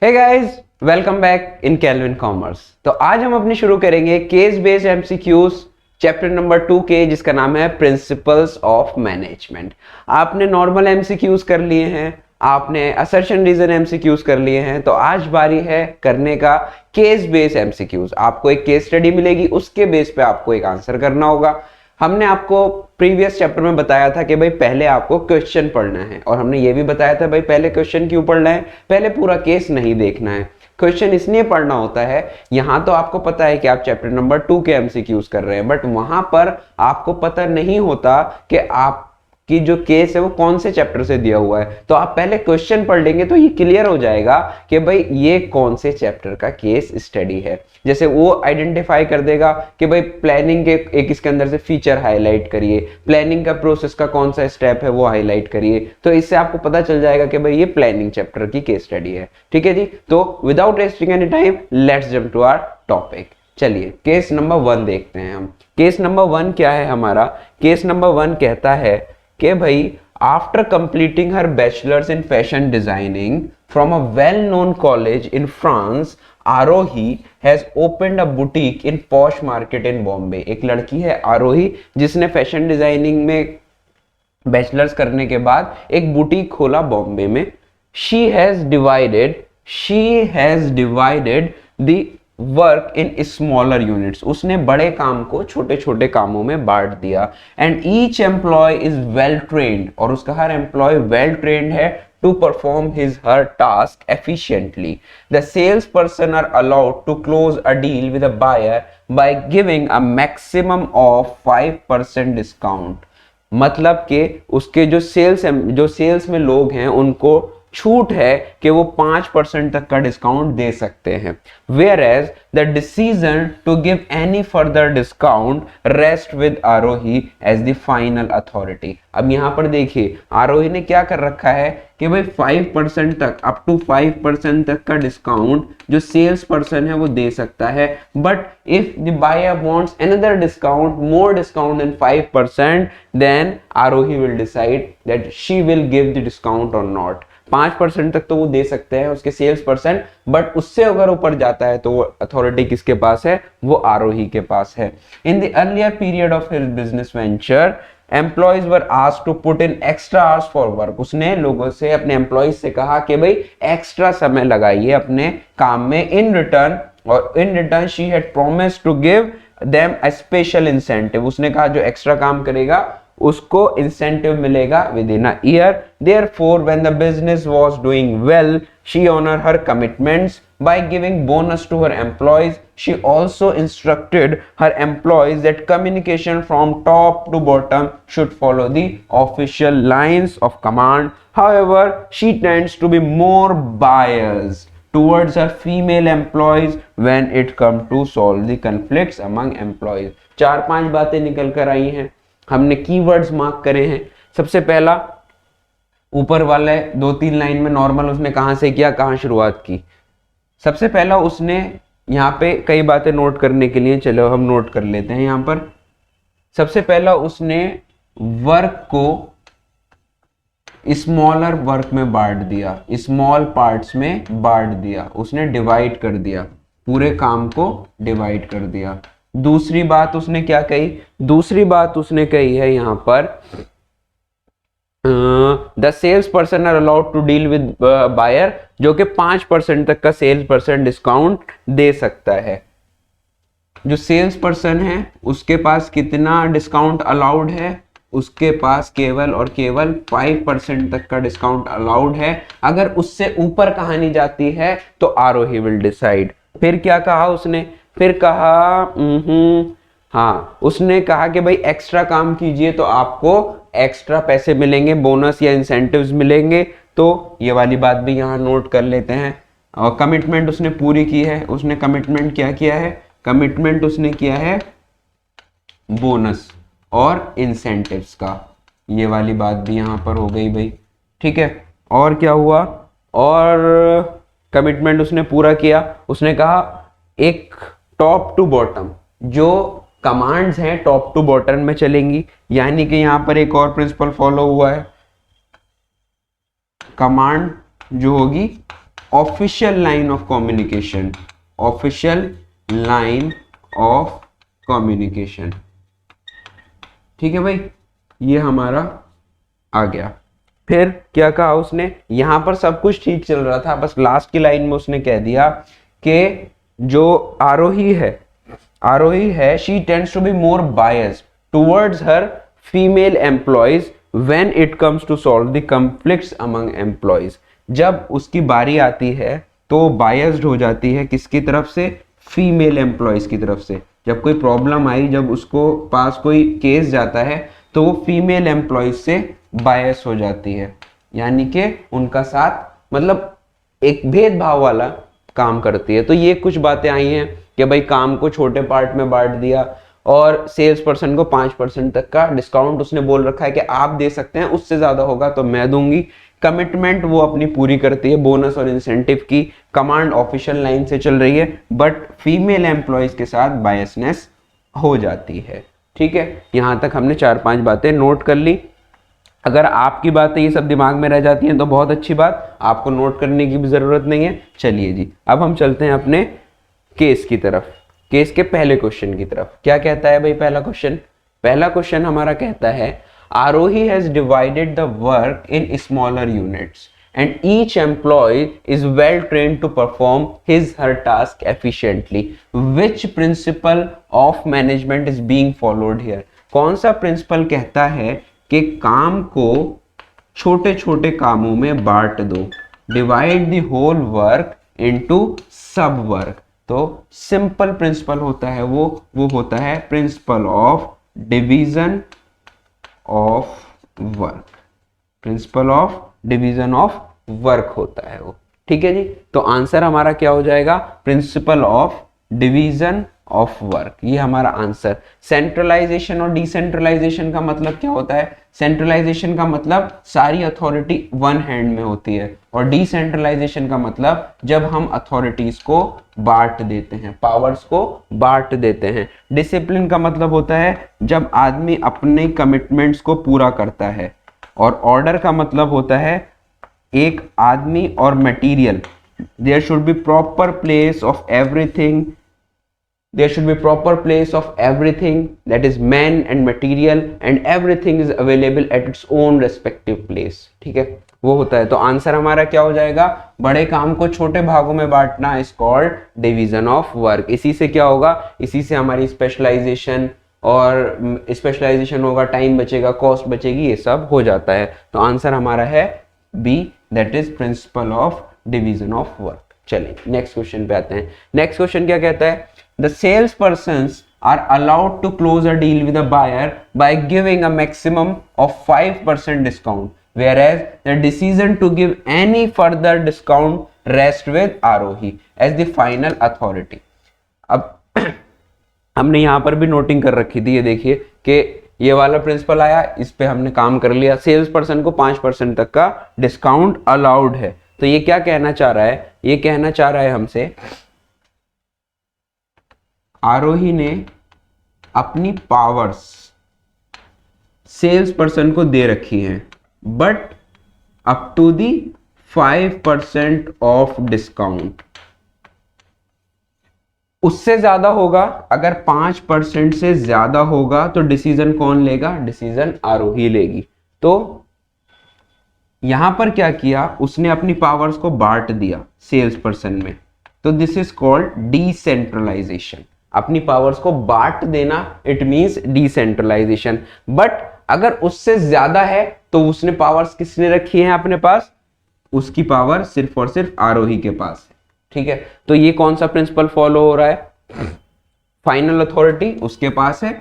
Hey guys, welcome back in Kelvin commerce. तो आज हम अपनी शुरू करेंगे case based MCQs chapter number 2 के, जिसका नाम है प्रिंसिपल्स ऑफ मैनेजमेंट। आपने नॉर्मल एमसीक्यूज कर लिए हैं, आपने असर्शन रीजन एमसीक्यूज कर लिए हैं, तो आज बारी है करने का केस बेस्ड एमसीक्यूज। आपको एक केस स्टडी मिलेगी, उसके बेस पे आपको एक आंसर करना होगा। हमने आपको प्रीवियस चैप्टर में बताया था कि भाई पहले आपको क्वेश्चन पढ़ना है, और हमने ये भी बताया था भाई पहले क्वेश्चन क्यों पढ़ना है, पहले पूरा केस नहीं देखना है। क्वेश्चन इसलिए पढ़ना होता है, यहां तो आपको पता है कि आप चैप्टर नंबर 2 के एमसीक्यूज कर रहे हैं, बट वहां पर आपको पता नहीं होता कि आप कि जो केस है वो कौन से चैप्टर से दिया हुआ है। तो आप पहले क्वेश्चन पढ़ लेंगे तो ये क्लियर हो जाएगा कि भाई ये कौन से चैप्टर का केस स्टडी है। जैसे वो आइडेंटिफाई कर देगा कि भाई प्लानिंग के एक इसके अंदर से फीचर हाईलाइट करिए, प्लानिंग का प्रोसेस का कौन सा स्टेप है वो हाईलाइट करिए, तो इससे आपको पता चल जाएगा कि भाई ये प्लानिंग चैप्टर की केस स्टडी है। ठीक है जी, तो without wasting any time let's jump to our topic. चलिए केस नंबर 1 देखते हैं हम। केस नंबर 1 क्या है हमारा? केस नंबर 1 कहता है कि भाई after completing her bachelors in fashion designing from a well known college in France, Aarohi has opened a boutique in posh market in Bombay. एक लड़की है आरोही, जिसने फैशन डिजाइनिंग में बैचलर्स करने के बाद एक बुटीक खोला बॉम्बे में। She has divided the work in smaller units. उसने बड़े काम को छोटे छोटे कामों में बांट दिया। And each employee is well trained, और उसका हर एम्प्लॉय वेल ट्रेन्ड है to perform her task efficiently. The salesperson are allowed to close a deal with a buyer by giving a maximum of 5% discount. मतलब कि उसके जो sales में लोग हैं उनको छूट है कि वो 5% तक का डिस्काउंट दे सकते हैं। Whereas the decision to give any further discount rest with Aarohi as the final authority. अब यहां पर देखिए आरोही ने क्या कर रखा है कि भाई 5% तक, अप टू 5% तक का डिस्काउंट जो सेल्स पर्सन है वो दे सकता है। But if the buyer wants another discount, more discount than 5%, then Aarohi will decide that she will give the discount और नॉट। 5% तक तो वो दे सकते हैं उसके सेल्स पर्सन, बट उससे अगर ऊपर जाता है तो वो अथॉरिटी किसके पास है? वो आरोही के पास है। In the earlier period of his business venture, employees were asked to put in extra hours for work. उसने लोगों से, अपने एम्प्लॉयज से कहा कि भाई एक्स्ट्रा समय लगाइए अपने काम में। In return she had promised to give them a special incentive. उसने कहा जो एक्स्ट्रा काम करेगा उसको इंसेंटिव मिलेगा within a year. Therefore, when the business was doing well, she honored her commitments by giving bonus to her employees. She also instructed her employees that communication from top to bottom should follow the official lines of command. However, she tends to be more biased towards her female employees when it comes to solve the conflicts among employees. 4-5 बातें निकल कर आई हैं, हमने keywords mark करे हैं। सबसे पहला, ऊपर वाले 2-3 लाइन में नॉर्मल उसने कहां से किया, कहां शुरुआत की। सबसे पहला उसने यहाँ पे कई बातें नोट करने के लिए, चलो हम नोट कर लेते हैं यहाँ पर। सबसे पहला उसने वर्क को स्मॉलर वर्क में बांट दिया, स्मॉल पार्ट्स में बांट दिया, उसने डिवाइड कर दिया, पूरे काम को डिवाइड कर दिया। दूसरी बात उसने क्या कही? दूसरी बात उसने कही है यहां पर, the sales person are allowed to deal with buyer, जो कि 5% तक का सेल्स पर्सन डिस्काउंट दे सकता है। जो सेल्स पर्सन है उसके पास कितना डिस्काउंट अलाउड है? उसके पास केवल और केवल 5% तक का डिस्काउंट अलाउड है। अगर उससे ऊपर कहानी जाती है तो आरोही विल डिसाइड। फिर क्या कहा उसने? फिर कहा हाँ, उसने कहा कि भाई एक्स्ट्रा काम कीजिए तो आपको एक्स्ट्रा पैसे मिलेंगे, बोनस या इंसेंटिव्स मिलेंगे। तो ये वाली बात भी यहाँ नोट कर लेते हैं। और कमिटमेंट उसने पूरी की है। उसने कमिटमेंट क्या किया है? कमिटमेंट उसने किया है बोनस और इंसेंटिव्स का। ये वाली बात भी यहाँ पर हो गई भाई, ठीक है। और क्या हुआ? और कमिटमेंट उसने पूरा किया। उसने कहा एक टॉप टू बॉटम जो कमांड्स हैं टॉप टू बॉटम में चलेंगी, यानी कि यहां पर एक और प्रिंसिपल फॉलो हुआ है। कमांड जो होगी official line of communication, official line of communication. ठीक है भाई, ये हमारा आ गया। फिर क्या कहा उसने, यहां पर सब कुछ ठीक चल रहा था, बस लास्ट की लाइन में उसने कह दिया कि जो आरोही है she tends to be more biased towards her female employees when it comes to solve the conflicts among employees. जब उसकी बारी आती है तो बायस्ड हो जाती है किसकी तरफ से, फीमेल एम्प्लॉयज की तरफ से। जब कोई प्रॉब्लम आई, जब उसको पास कोई केस जाता है तो वो फीमेल एम्प्लॉयज से बायस हो जाती है, यानी कि उनका साथ, मतलब एक भेदभाव वाला काम करती है। तो ये कुछ बातें आई हैं कि भाई काम को छोटे पार्ट में बांट दिया और सेल्स पर्सन को 5% तक का डिस्काउंट उसने बोल रखा है कि आप दे सकते हैं, उससे ज्यादा होगा तो मैं दूंगी। कमिटमेंट वो अपनी पूरी करती है, बोनस और इंसेंटिव की कमांड ऑफिशियल लाइन से चल रही है, बट फीमेल एम्प्लॉयज के साथ बायसनेस हो जाती है। ठीक है, यहां तक हमने 4-5 बातें नोट कर ली। अगर आपकी बातें ये सब दिमाग में रह जाती हैं तो बहुत अच्छी बात, आपको नोट करने की भी जरूरत नहीं है। चलिए जी, अब हम चलते हैं अपने केस की तरफ, केस के पहले क्वेश्चन की तरफ। क्या कहता है भाई पहला क्वेश्चन हमारा कहता है Arohi has divided the work in smaller units and each employee is well trained to perform her task efficiently. Which principle of management is being followed here? कौन सा प्रिंसिपल कहता है कि काम को छोटे छोटे कामों में बांट दो, divide the whole work into sub work. तो सिंपल प्रिंसिपल होता है वो होता है principle of division of work, principle of division of work होता है वो। ठीक है जी, तो आंसर हमारा क्या हो जाएगा, principal of division of work, ये हमारा आंसर। सेंट्रलाइजेशन और डिसेंट्रलाइजेशन का मतलब क्या होता है, सेंट्रलाइजेशन का मतलब सारी अथॉरिटी वन हैंड में होती है, और डिसेंट्रलाइजेशन का मतलब जब हम अथॉरिटीज को बांट देते हैं, पावर्स को बांट देते हैं। डिसिप्लिन का मतलब होता है जब आदमी अपने कमिटमेंट्स को पूरा करता है, और ऑर्डर का मतलब होता है एक आदमी और material, there should be proper place of everything, there should be proper place of everything, that is man and material, and everything is available at its own respective place। ठीक है, वो होता है। तो आंसर हमारा क्या हो जाएगा, बड़े काम को छोटे भागों में बांटना is called division of work. इसी से क्या होगा, इसी से हमारी स्पेशलाइजेशन, और स्पेशलाइजेशन होगा, टाइम बचेगा, कॉस्ट बचेगी, ये सब हो जाता है। तो आंसर हमारा है B, that is principle of division of work. चलिए नेक्स्ट क्वेश्चन पे आते हैं। नेक्स्ट क्वेश्चन क्या कहता है, the salespersons are allowed to close a deal with a buyer by giving a maximum of 5% discount, whereas the decision to give any further discount rests with Arohi as the final authority। अब हमने यहां पर भी noting कर रखी थी, ये देखिए कि ये वाला प्रिंसिपल आया, इस पे हमने काम कर लिया। सेल्स पर्सन को 5% तक का डिस्काउंट अलाउड है। तो ये क्या कहना चाह रहा है, ये कहना चाह रहा है हमसे, आरोही ने अपनी पावर्स सेल्स पर्सन को दे रखी हैं, but up to the 5% of discount. उससे ज्यादा होगा, अगर 5% से ज्यादा होगा तो डिसीजन कौन लेगा, डिसीजन आरोही लेगी। तो यहां पर क्या किया, उसने अपनी पावर्स को बांट दिया सेल्स पर्सन में, तो दिस इज कॉल्ड डिसेंट्रलाइजेशन। अपनी पावर्स को बांट देना, इट मींस डिसेंट्रलाइजेशन। बट अगर उससे ज्यादा है तो उसने पावर्स किसने रखी है अपने पास, उसकी पावर सिर्फ और सिर्फ आरोही के पास है। ठीक है, तो ये कौन सा प्रिंसिपल फॉलो हो रहा है, फाइनल अथॉरिटी उसके पास है,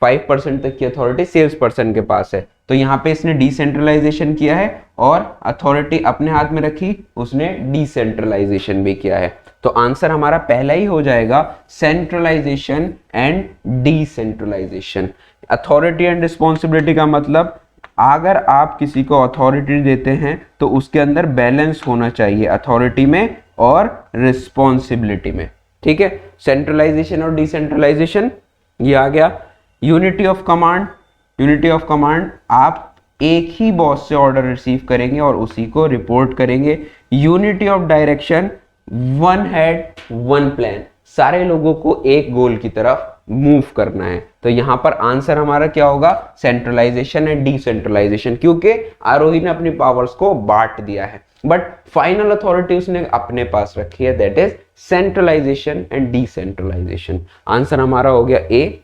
5% तक की अथॉरिटी सेल्स पर्सन के पास है। तो यहां पे इसने डिसेंट्रलाइजेशन किया है और अथॉरिटी अपने हाथ में रखी, उसने डिसेंट्रलाइजेशन भी किया है। तो आंसर हमारा पहला ही हो जाएगा, centralization and decentralization. Authority and responsibility का मतलब, अगर आप किसी को अथॉरिटी देते हैं तो उसके अंदर बैलेंस होना चाहिए अथॉरिटी में और रिस्पॉन्सिबिलिटी में। ठीक है, सेंट्रलाइजेशन और डिसेंट्रलाइजेशन ये आ गया। Unity of command, unity of command, आप एक ही बॉस से ऑर्डर रिसीव करेंगे और उसी को रिपोर्ट करेंगे। Unity of direction, one head one plan, सारे लोगों को एक गोल की तरफ मूव करना है। तो यहां पर आंसर हमारा क्या होगा, सेंट्रलाइजेशन एंड डिसेंट्रलाइजेशन, क्योंकि आरोही ने अपनी पावर्स को बांट दिया है बट फाइनल अथॉरिटी उसने अपने पास रखी है, that is centralization and decentralization. Answer हमारा हो गया ए।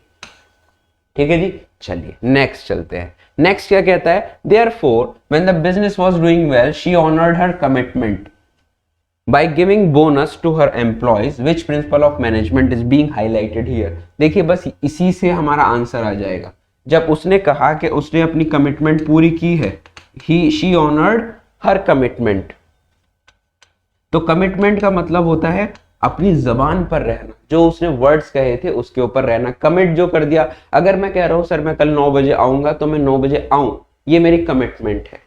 ठीक है जी, चलिए नेक्स्ट चलते हैं। नेक्स्ट क्या कहता है, therefore when the business was doing well she honoured her commitment by giving bonus to her employees, which principle of management is being highlighted here। देखिए बस इसी से हमारा आंसर आ जाएगा। जब उसने कहा कि उसने अपनी कमिटमेंट पूरी की है, she honored her commitment, तो कमिटमेंट का मतलब होता है अपनी जबान पर रहना, जो उसने वर्ड्स कहे थे उसके ऊपर रहना। कमिट जो कर दिया, अगर मैं कह रहा हूं सर मैं कल 9 बजे आऊंगा तो मैं 9 बजे आऊं, ये मेरी कमिटमेंट है।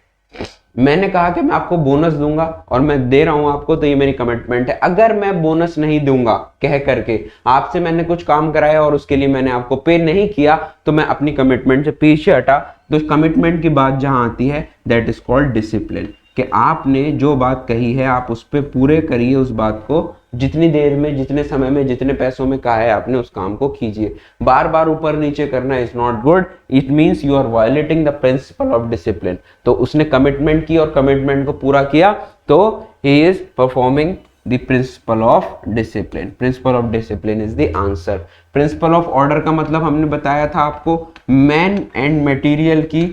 मैंने कहा कि मैं आपको बोनस दूंगा और मैं दे रहा हूं आपको, तो ये मेरी कमिटमेंट है। अगर मैं बोनस नहीं दूंगा कह करके, आपसे मैंने कुछ काम कराया और उसके लिए मैंने आपको पे नहीं किया, तो मैं अपनी कमिटमेंट से पीछे हटा। तो कमिटमेंट की बात जहां आती है दैट इज कॉल्ड डिसिप्लिन, कि आपने जो बात कही है आप उस पर पूरे करिए उस बात को, जितनी देर में, जितने समय में, जितने पैसों में कहा है आपने उस काम को कीजिए। बार बार ऊपर नीचे करना is not good, it means you are violating the principle of discipline. तो उसने कमिटमेंट की और कमिटमेंट को पूरा किया, तो he is performing the principle of discipline. Principal of discipline is the answer. Principle of order का मतलब हमने बताया था आपको, मैन एंड मटेरियल की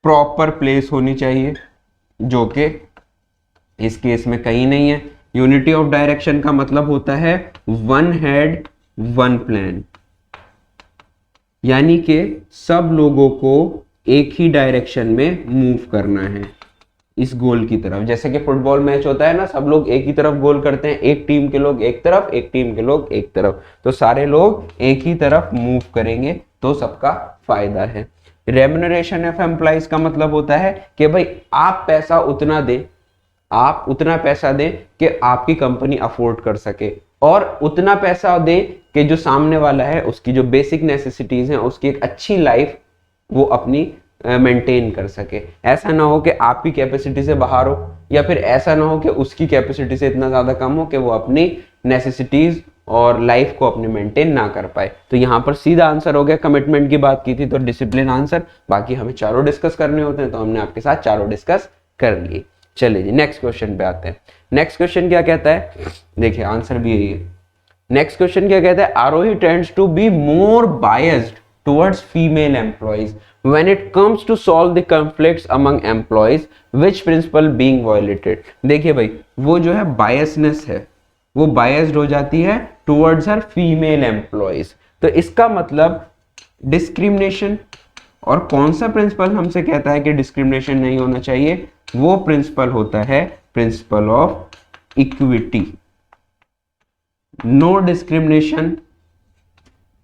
प्रॉपर प्लेस होनी चाहिए, जो कि इस केस में कहीं नहीं है। यूनिटी ऑफ डायरेक्शन का मतलब होता है वन हेड वन प्लान, यानी कि सब लोगों को एक ही डायरेक्शन में मूव करना है इस गोल की तरफ। जैसे कि फुटबॉल मैच होता है ना, सब लोग एक ही तरफ गोल करते हैं, एक टीम के लोग एक तरफ, एक टीम के लोग एक तरफ, तो सारे लोग एक ही तरफ मूव करेंगे तो सबका फायदा है। रेम्युनरेशन ऑफ एम्प्लॉइज का मतलब होता है कि भाई आप पैसा उतना दें, आप उतना पैसा दें कि आपकी कंपनी अफोर्ड कर सके, और उतना पैसा दें कि जो सामने वाला है उसकी जो बेसिक नेसेसिटीज हैं उसकी एक अच्छी लाइफ वो अपनी मेंटेन कर सके। ऐसा ना हो कि आपकी कैपेसिटी से बाहर हो, या फिर ऐसा ना हो कि उसकी कैपेसिटी से इतना ज्यादा कम हो कि वो अपनी नेसेसिटीज और लाइफ को अपने मेंटेन ना कर पाए। तो यहाँ पर सीधा आंसर हो गया, कमिटमेंट की बात की थी तो डिसिप्लिन आंसर। बाकी हमें चारों डिस्कस करने होते हैं तो हमने आपके साथ चारों डिस्कस कर लिए। चलिए जी नेक्स्ट क्वेश्चन पे आते हैं। नेक्स्ट क्वेश्चन क्या कहता है, देखिए आंसर भी यही है। नेक्स्ट क्वेश्चन क्या कहता है, Arohi tends to be more biased towards female employees when it comes to solve the conflicts among employees, which principle being violated। देखिए भाई वो जो है बायसनेस है, वो बायस्ड हो जाती है टुवर्ड्स हर फीमेल एम्प्लॉइज, तो इसका मतलब डिस्क्रिमिनेशन। और कौन सा प्रिंसिपल हमसे कहता है कि डिस्क्रिमिनेशन नहीं होना चाहिए, वो प्रिंसिपल होता है principle of equity. No discrimination,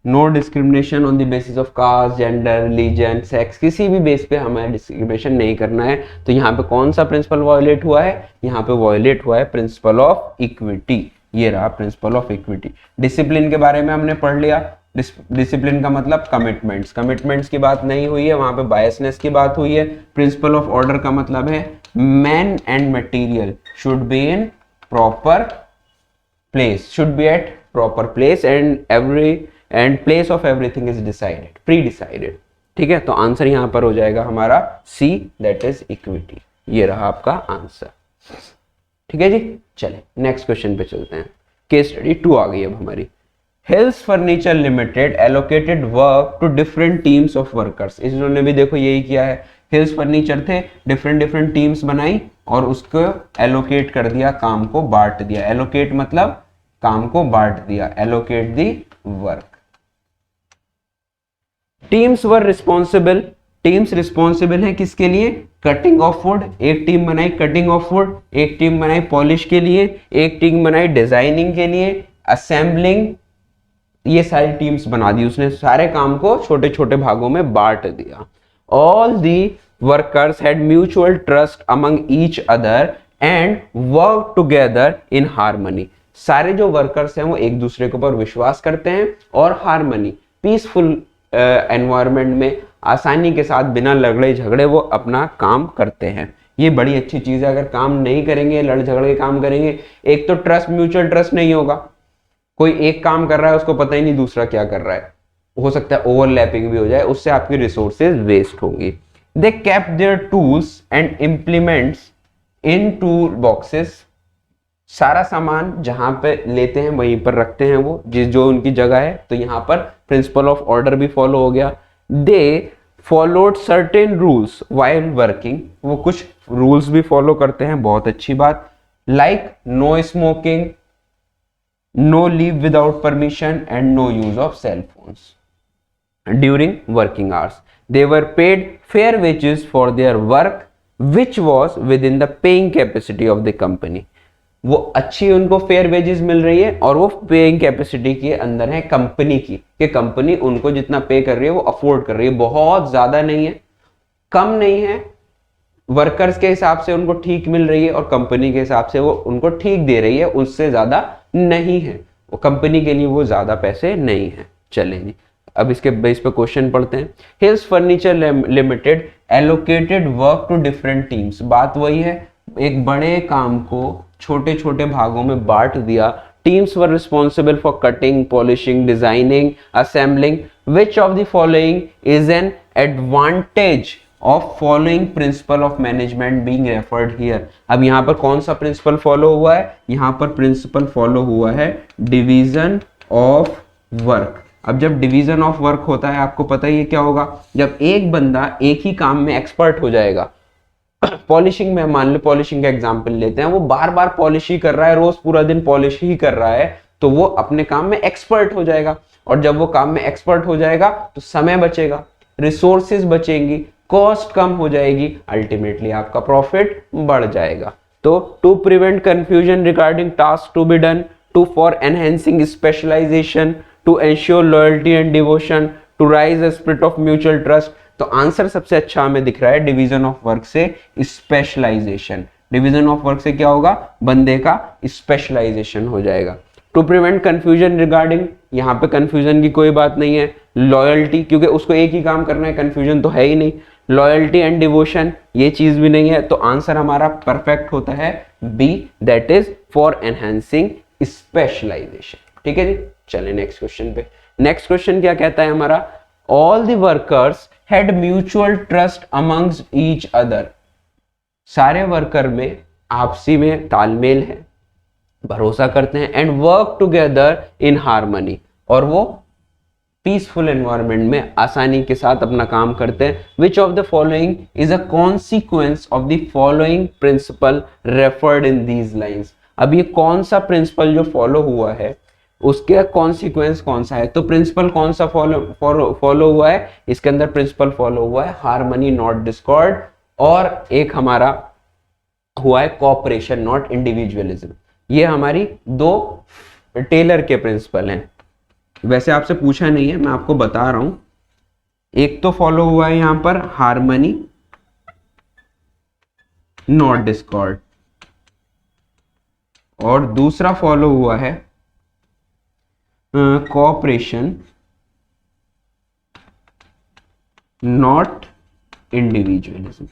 no discrimination on the basis of caste, gender, religion, sex, किसी भी बेस पे हमें डिस्क्रिमिनेशन नहीं करना है। तो यहाँ पे कौन सा प्रिंसिपल वायलेट हुआ है, यहाँ पे वायलेट हुआ है प्रिंसिपल ऑफ इक्विटी। ये रहा प्रिंसिपल ऑफ इक्विटी। डिसिप्लिन के बारे में हमने पढ़ लिया, डिसिप्लिन का मतलब कमिटमेंट्स, कमिटमेंट्स की बात नहीं हुई है, वहां पे बायसनेस की बात हुई है। प्रिंसिपल ऑफ ऑर्डर का मतलब है man and material should be in proper place, should be at proper place, and place of everything is decided, predecided. ठीक है, तो आंसर यहां पर हो जाएगा हमारा सी, दैट इज इक्विटी। ये रहा आपका आंसर। ठीक है जी, चले नेक्स्ट क्वेश्चन पे चलते हैं। केस स्टडी 2 आ गई अब हमारी। Hills furniture limited allocated work to different teams of workers. इन्होंने भी देखो यही किया है, हिल्स फर्नीचर थे, डिफरेंट टीम्स बनाई और उसको एलोकेट कर दिया, काम को बांट दिया। एलोकेट मतलब काम को बांट दिया, allocate the work. Teams were responsible, teams responsible है किसके लिए, कटिंग ऑफ वुड, एक टीम बनाई कटिंग ऑफ वुड, एक टीम बनाई पॉलिश के लिए, एक टीम बनाई डिजाइनिंग के लिए, असेंबलिंग, ये सारी टीम्स बना दी उसने, सारे काम को छोटे छोटे भागों में बांट दिया। All the workers had mutual trust among each other and work together in harmony. सारे जो वर्कर्स हैं वो एक दूसरे के ऊपर विश्वास करते हैं और हार्मनी, पीसफुल एनवायरनमेंट में आसानी के साथ बिना लड़ाई झगड़े वो अपना काम करते हैं। ये बड़ी अच्छी चीज है। अगर काम नहीं करेंगे, लड़ झगड़ के काम करेंगे, एक तो ट्रस्ट, म्यूचुअल ट्रस्ट नहीं होगा। कोई एक काम कर रहा है, उसको पता ही नहीं दूसरा क्या कर रहा है, हो सकता है ओवरलैपिंग भी हो जाए, उससे आपकी रिसोर्सेज वेस्ट होंगी। They kept there tools and implements in tool boxes. सारा सामान जहां पे लेते हैं वहीं पर रखते हैं वो, जिस जो उनकी जगह है। तो यहां पर प्रिंसिपल ऑफ ऑर्डर भी फॉलो हो गया। They followed certain rules while working. वो कुछ रूल्स भी फॉलो करते हैं, बहुत अच्छी बात। Like no smoking, no leave without permission and no use of cell phones during working hours. They were paid fair wages for their work which was within the paying capacity of the company. वो अच्छी उनको fair wages मिल रही है और वो paying capacity के अंदर है कंपनी की, कि कंपनी उनको जितना पे कर रही है वो अफोर्ड कर रही है। बहुत ज्यादा नहीं है, कम नहीं है, वर्कर्स के हिसाब से उनको ठीक मिल रही है और कंपनी के हिसाब से वो उनको ठीक दे रही है, उससे ज्यादा नहीं है। वो कंपनी के लिए वो ज्यादा पैसे नहीं है। चलेंगे अब इसके बेस पे क्वेश्चन पढ़ते हैं। Hills furniture limited allocated work to different teams. बात वही है, एक बड़े काम को छोटे छोटे भागों में बांट दिया। Teams were responsible for cutting, polishing, designing, assembling. Which of the following is an advantage of following principle of management being referred here. अब यहां पर कौन सा प्रिंसिपल फॉलो हुआ है? यहां पर प्रिंसिपल फॉलो हुआ है डिवीजन ऑफ वर्क। अब जब डिवीजन ऑफ वर्क होता है, आपको पता ही है क्या होगा, जब एक बंदा एक ही काम में एक्सपर्ट हो जाएगा। पॉलिशिंग में मान लो, पॉलिशिंग का एग्जांपल लेते हैं, वो बार बार पॉलिश ही कर रहा है, रोज पूरा दिन पॉलिश ही कर रहा है, तो वो अपने काम में एक्सपर्ट हो जाएगा। और जब वो काम में एक्सपर्ट हो जाएगा तो समय बचेगा, रिसोर्सेज बचेंगी, कॉस्ट कम हो जाएगी, अल्टीमेटली आपका प्रॉफिट बढ़ जाएगा। तो to prevent confusion regarding task to be done, to for enhancing specialisation, to ensure loyalty and devotion, to raise a spirit of mutual trust. तो आंसर सबसे अच्छा हमें दिख रहा है डिवीजन ऑफ वर्क से स्पेशलाइजेशन। डिवीजन ऑफ वर्क से क्या होगा? बंदे का स्पेशलाइजेशन हो जाएगा। टू प्रिवेंट कंफ्यूजन रिगार्डिंग, यहाँ पे कंफ्यूजन की कोई बात नहीं है। लॉयल्टी, क्योंकि उसको एक ही काम करना है, कंफ्यूजन तो है ही नहीं। लॉयल्टी एंड डिवोशन, ये चीज भी नहीं है। तो आंसर हमारा परफेक्ट होता है B, that is for enhancing specialisation. ठीक है जी, चलिए नेक्स्ट क्वेश्चन पे। नेक्स्ट क्वेश्चन क्या कहता है हमारा? All the workers had mutual trust amongst each other. सारे वर्कर में आपसी में तालमेल है, भरोसा करते हैं, and work together in harmony, और वो पीसफुल एनवायरनमेंट में आसानी के साथ अपना काम करते हैं। Which of the following is a consequence of the following principle referred in these lines. अब ये कौन सा प्रिंसिपल जो फॉलो हुआ है उसके कॉन्सिक्वेंस कौन सा है? तो प्रिंसिपल कौन सा फॉलो हुआ है? इसके अंदर प्रिंसिपल फॉलो हुआ है हार्मनी नॉट डिस्कॉर्ड, और एक हमारा हुआ है कॉपरेशन नॉट इंडिविजुअलिज्म। ये हमारी दो टेलर के प्रिंसिपल हैं। वैसे आपसे पूछा नहीं है, मैं आपको बता रहा हूं। एक तो फॉलो हुआ है यहां पर हार्मनी नॉट डिस्कॉर्ड, और दूसरा फॉलो हुआ है कॉपरेशन नॉट इंडिविजुअलिज्म।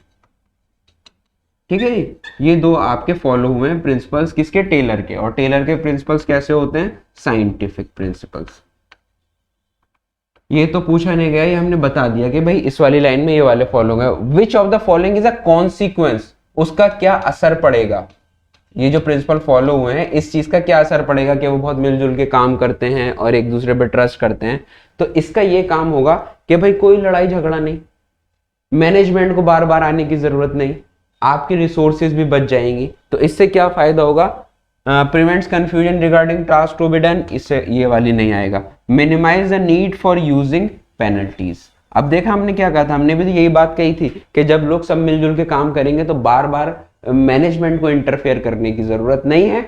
ठीक है जी, ये दो आपके फॉलो हुए हैं प्रिंसिपल्स, किसके? टेलर के। और टेलर के प्रिंसिपल्स कैसे होते हैं? Scientific principles. ये तो पूछा नहीं गया, ये हमने बता दिया कि भाई इस वाली लाइन में ये वाले फॉलो गए। विच of the following is a consequence, उसका क्या असर पड़ेगा? ये जो प्रिंसिपल फॉलो हुए हैं, इस चीज का क्या असर पड़ेगा कि वो बहुत मिलजुल के काम करते हैं और एक दूसरे पर ट्रस्ट करते हैं। तो इसका ये काम होगा कि भाई कोई लड़ाई झगड़ा नहीं, मैनेजमेंट को बार बार आने की जरूरत नहीं, आपकी रिसोर्सेज भी बच जाएंगी। तो इससे क्या फायदा होगा? Prevents confusion regarding task to be done, इससे ये वाली नहीं आएगा। Minimise the need for using penalties. अब देखा हमने क्या कहा था, हमने भी तो यही बात कही थी कि जब लोग सब मिलजुल के काम करेंगे तो बार बार मैनेजमेंट को इंटरफेयर करने की जरूरत नहीं है।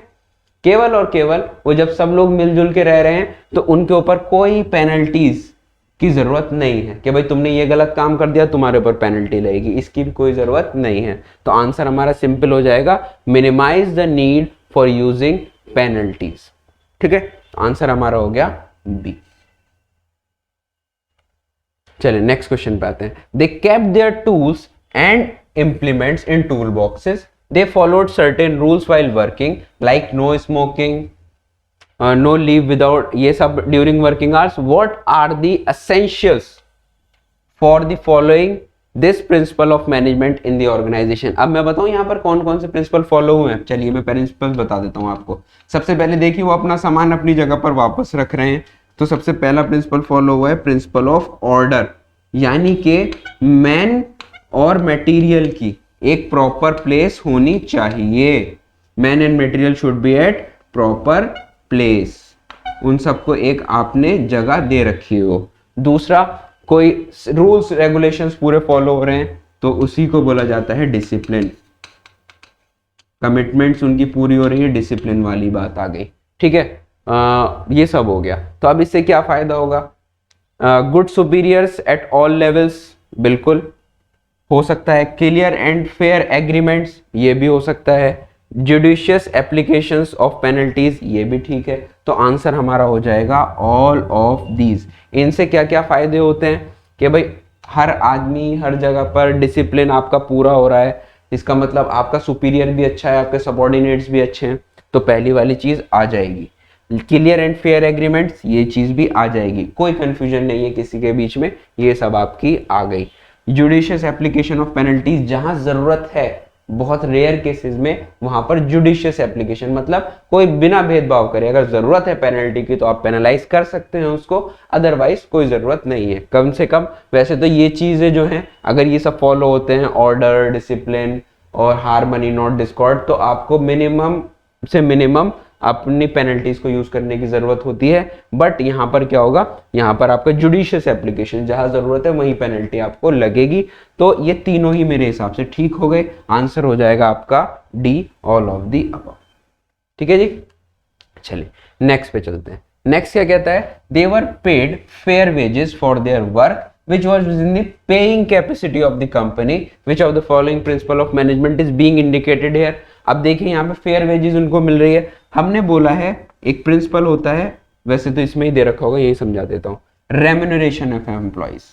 केवल और केवल वो जब सब लोग मिलजुल के रह रहे हैं तो उनके ऊपर कोई पेनल्टीज की जरूरत नहीं है कि भाई तुमने ये गलत काम कर दिया तुम्हारे ऊपर पेनल्टी लगेगी, इसकी भी कोई जरूरत नहीं है। तो आंसर हमारा सिंपल हो जाएगा, minimise the need for using penalties. ठीक है, आंसर हमारा हो गया बी। चलिए नेक्स्ट क्वेश्चन पे आते हैं। They kept there tools and implements in toolboxes. They followed certain rules while working, like no smoking, no leave without, ये सब during working hours. What are the essentials for the following this principle of management in the organization? अब मैं बताऊं यहाँ पर कौन कौन से प्रिंसिपल फॉलो हुए हैं। चलिए मैं प्रिंसिपल बता देता हूँ आपको। सबसे पहले देखिए वो अपना सामान अपनी जगह पर वापस रख रहे हैं, तो सबसे पहला प्रिंसिपल फॉलो हुआ है प्रिंसिपल ऑफ ऑर्डर, यानी कि मैन और मटेरियल की एक प्रॉपर प्लेस होनी चाहिए। Man and material should be at proper place, उन सबको एक आपने जगह दे रखी हो। दूसरा, कोई रूल्स रेगुलेशंस पूरे फॉलो हो रहे हैं तो उसी को बोला जाता है डिसिप्लिन। कमिटमेंट्स उनकी पूरी हो रही है, डिसिप्लिन वाली बात आ गई। ठीक है, ये सब हो गया। तो अब इससे क्या फायदा होगा? Good superiors at all levels, बिल्कुल हो सकता है। क्लियर एंड फेयर एग्रीमेंट्स, ये भी हो सकता है। जुडिशियस एप्लीकेशंस ऑफ पेनल्टीज, ये भी ठीक है। तो आंसर हमारा हो जाएगा ऑल ऑफ दीज। इनसे क्या क्या फायदे होते हैं कि भाई हर आदमी हर जगह पर डिसिप्लिन आपका पूरा हो रहा है, इसका मतलब आपका सुपीरियर भी अच्छा है, आपके सबॉर्डिनेट्स भी अच्छे हैं, तो पहली वाली चीज आ जाएगी। क्लियर एंड फेयर एग्रीमेंट्स, ये चीज भी आ जाएगी, कोई कंफ्यूजन नहीं है किसी के बीच में, ये सब आपकी आ गई। जुडिशियस एप्लीकेशन ऑफ पेनल्टीज, जहां जरूरत है, बहुत रेयर केसेस में वहां पर जुडिशियस एप्लीकेशन मतलब कोई बिना भेदभाव करे, अगर जरूरत है पेनल्टी की तो आप पेनलाइज कर सकते हैं उसको, अदरवाइज कोई जरूरत नहीं है। कम से कम वैसे तो ये चीजें जो हैं अगर ये सब फॉलो होते हैं, ऑर्डर, डिसिप्लिन और हार्मनी नॉट डिस्कॉर्ड, तो आपको मिनिमम से मिनिमम अपनी पेनल्टीज को यूज करने की जरूरत होती है। बट यहाँ पर क्या होगा, यहाँ पर आपका जुडिशियस एप्लीकेशन, जहां जरूरत है वहीं पेनल्टी आपको लगेगी। तो ये तीनों ही मेरे हिसाब से ठीक हो गए। आंसर हो जाएगा आपका D, all of the above. ठीक है जी, चलिए नेक्स्ट पे चलते हैं। नेक्स्ट क्या कहता है? They were paid fair wages for their work which was within the paying capacity of the company, which of the following principle of management is being indicated here? अब देखिए यहाँ पे फेयर वेजेस उनको मिल रही है। हमने बोला है एक प्रिंसिपल होता है, वैसे तो इसमें ही दे रखा होगा, यही समझा देता हूँ, remuneration of employees.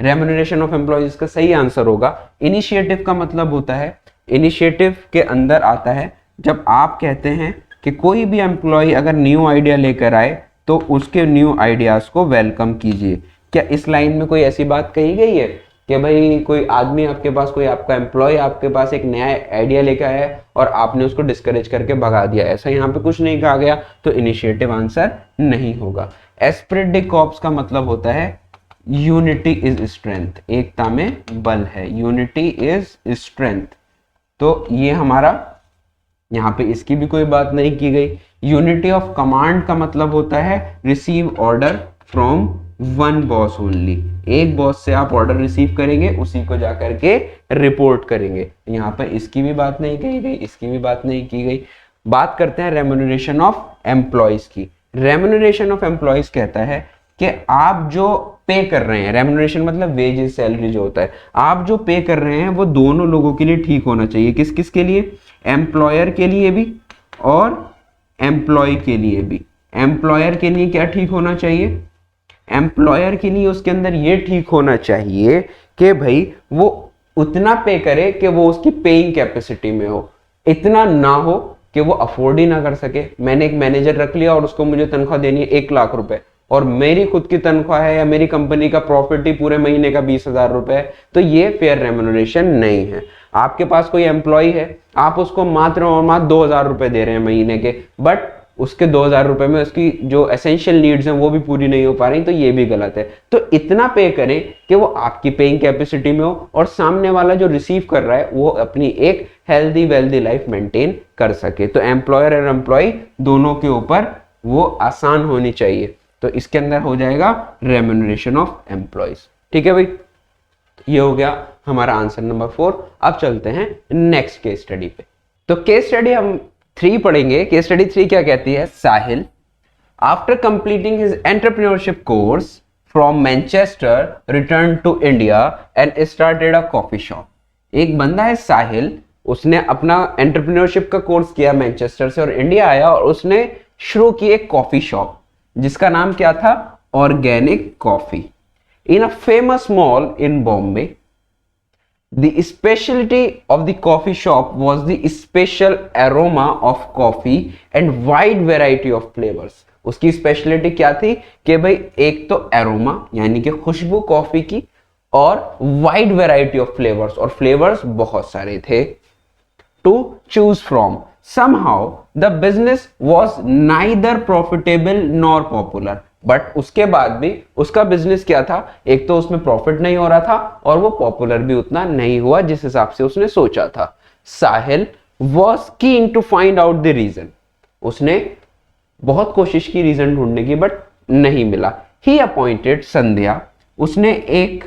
Remuneration of employees का सही आंसर होगा इनिशिएटिव। का मतलब होता है, इनिशिएटिव के अंदर आता है जब आप कहते हैं कि कोई भी एम्प्लॉय अगर न्यू आइडिया लेकर आए तो उसके न्यू आइडियाज को वेलकम कीजिए। क्या इस लाइन में कोई ऐसी बात कही गई है कि भाई कोई आदमी आपके पास, कोई आपका एम्प्लॉय आपके पास एक नया आइडिया लेकर आया और आपने उसको डिस्करेज करके भगा दिया? ऐसा यहाँ पे कुछ नहीं कहा गया, तो इनिशिएटिव आंसर नहीं होगा। एस्पिरिट द कॉर्प्स का मतलब होता है यूनिटी इज स्ट्रेंथ, एकता में बल है, यूनिटी इज स्ट्रेंथ। तो ये हमारा यहाँ पे इसकी भी कोई बात नहीं की गई। यूनिटी ऑफ कमांड का मतलब होता है receive order from one boss only, एक बॉस से आप ऑर्डर रिसीव करेंगे, उसी को जाकर के रिपोर्ट करेंगे। यहाँ पर इसकी भी बात नहीं कही गई, इसकी भी बात नहीं की गई। बात करते हैं रेम्यूनरेशन ऑफ एम्प्लॉइज की। रेम्यूनरेशन ऑफ एम्प्लॉइज कहता है कि आप जो पे कर रहे हैं, रेम्यूनरेशन मतलब वेजेस, सैलरी जो होता है, आप जो पे कर रहे हैं वो दोनों लोगों के लिए ठीक होना चाहिए। किस किस के लिए? एम्प्लॉयर के लिए भी और एम्प्लॉय के लिए भी। एम्प्लॉयर के लिए क्या ठीक होना चाहिए? एम्प्लॉयर के लिए उसके अंदर ये ठीक होना चाहिए कि भाई वो उतना पे करे कि वो उसकी पेइंग कैपेसिटी में हो, इतना ना हो कि वो अफोर्ड ही ना कर सके। मैंने एक मैनेजर रख लिया और उसको मुझे तनख्वाह देनी है 1 लाख रुपए, और मेरी खुद की तनख्वाह है या मेरी कंपनी का प्रॉफिट ही पूरे महीने का 20,000 रुपए है, तो ये फेयर रेम्यूनरेशन नहीं है। आपके पास कोई एम्प्लॉय है, आप उसको मात्र और मात्र 2,000 रुपए दे रहे हैं महीने के, बट उसके 2,000 रुपए में उसकी जो एसेंशियल नीड्स हैं वो भी पूरी नहीं हो पा रही, तो ये भी गलत है। तो इतना पे करें कि वो आपकी पेइंग कैपेसिटी में हो और सामने वाला जो रिसीव कर रहा है वो अपनी एक हेल्दी वेल्दी लाइफ मेंटेन कर सके। तो एम्प्लॉयर और एम्प्लॉय दोनों के ऊपर वो आसान होनी चाहिए। तो इसके अंदर हो जाएगा रेम्यूनरेशन ऑफ एम्प्लॉयज। ठीक है भाई, ये हो गया हमारा आंसर नंबर 4। अब चलते हैं नेक्स्ट केस स्टडी पे। तो केस स्टडी हम 3 पढ़ेंगे। केस स्टडी 3 क्या कहती है? Sahil after completing his entrepreneurship course from Manchester return to India and started a coffee shop. एक बंदा है साहिल, उसने अपना एंटरप्रेन्योरशिप का कोर्स किया मैनचेस्टर से और इंडिया आया और उसने शुरू की एक कॉफी शॉप जिसका नाम क्या था? Organic coffee. In a famous mall in Bombay the specialty of the coffee shop was the special aroma of coffee and wide variety of flavors. उसकी स्पेशलिटी क्या थी कि भाई एक तो एरोमा यानी कि खुशबू कॉफी की और वाइड वैरायटी ऑफ फ्लेवर्स, और फ्लेवर्स बहुत सारे थे to choose from. Somehow the business was neither profitable nor popular. But उसके बाद भी उसका बिजनेस क्या था, एक तो उसमें प्रॉफिट नहीं हो रहा था और वो पॉपुलर भी उतना नहीं हुआ जिस हिसाब से उसने सोचा था. Sahil was keen to find out the reason. उसने बहुत कोशिश की रीजन ढूंढने की बट नहीं मिला. ही अपॉइंटेड संध्या. उसने एक